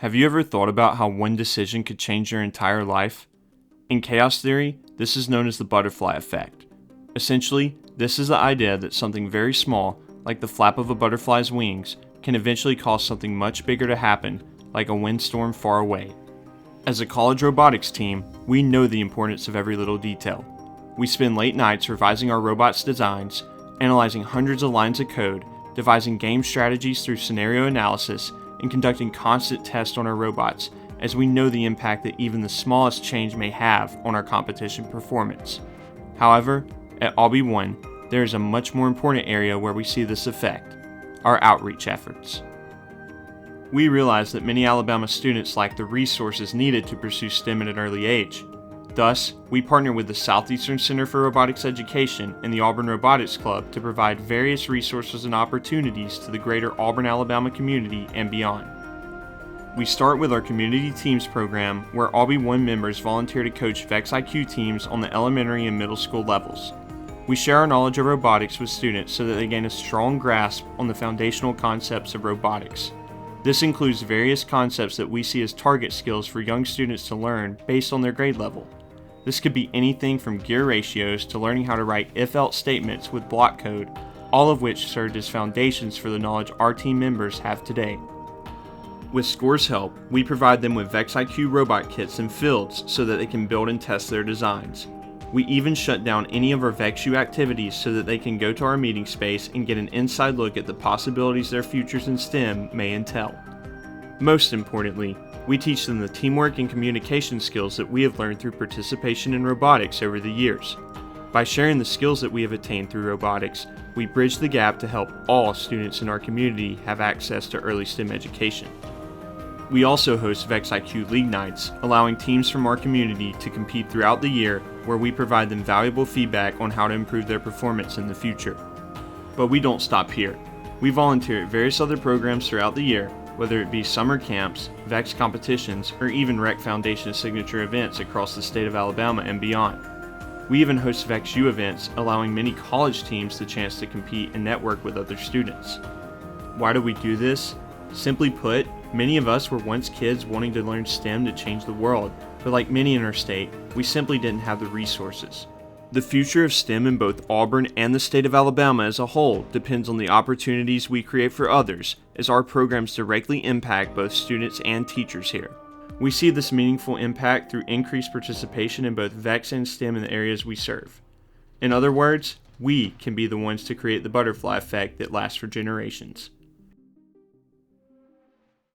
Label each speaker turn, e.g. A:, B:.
A: Have you ever thought about how one decision could change your entire life? In chaos theory, this is known as the butterfly effect. Essentially, this is the idea that something very small, like the flap of a butterfly's wings, can eventually cause something much bigger to happen, like a windstorm far away. As a college robotics team, we know the importance of every little detail. We spend late nights revising our robots' designs, analyzing hundreds of lines of code, devising game strategies through scenario analysis, and conducting constant tests on our robots, as we know the impact that even the smallest change may have on our competition performance. However, at AUBIE1, there is a much more important area where we see this effect: our outreach efforts. We realize that many Alabama students lack the resources needed to pursue STEM at an early age. Thus, we partner with the Southeastern Center for Robotics Education and the Auburn Robotics Club to provide various resources and opportunities to the greater Auburn, Alabama community and beyond. We start with our Community Teams program, where AUBIE1 members volunteer to coach VEX IQ teams on the elementary and middle school levels. We share our knowledge of robotics with students so that they gain a strong grasp on the foundational concepts of robotics. This includes various concepts that we see as target skills for young students to learn based on their grade level. This could be anything from gear ratios to learning how to write if-else statements with block code, all of which served as foundations for the knowledge our team members have today. With S.C.O.R.E's help, we provide them with VEX IQ robot kits and fields so that they can build and test their designs. We even shut down any of our VEXU activities so that they can go to our meeting space and get an inside look at the possibilities their futures in STEM may entail. Most importantly, we teach them the teamwork and communication skills that we have learned through participation in robotics over the years. By sharing the skills that we have attained through robotics, we bridge the gap to help all students in our community have access to early STEM education. We also host VEX IQ League Nights, allowing teams from our community to compete throughout the year, where we provide them valuable feedback on how to improve their performance in the future. But we don't stop here. We volunteer at various other programs throughout the year, whether it be summer camps, VEX competitions, or even Rec Foundation signature events across the state of Alabama and beyond. We even host VEXU events, allowing many college teams the chance to compete and network with other students. Why do we do this? Simply put, many of us were once kids wanting to learn STEM to change the world, but like many in our state, we simply didn't have the resources. The future of STEM in both Auburn and the state of Alabama as a whole depends on the opportunities we create for others, as our programs directly impact both students and teachers here. We see this meaningful impact through increased participation in both VEX and STEM in the areas we serve. In other words, we can be the ones to create the butterfly effect that lasts for generations.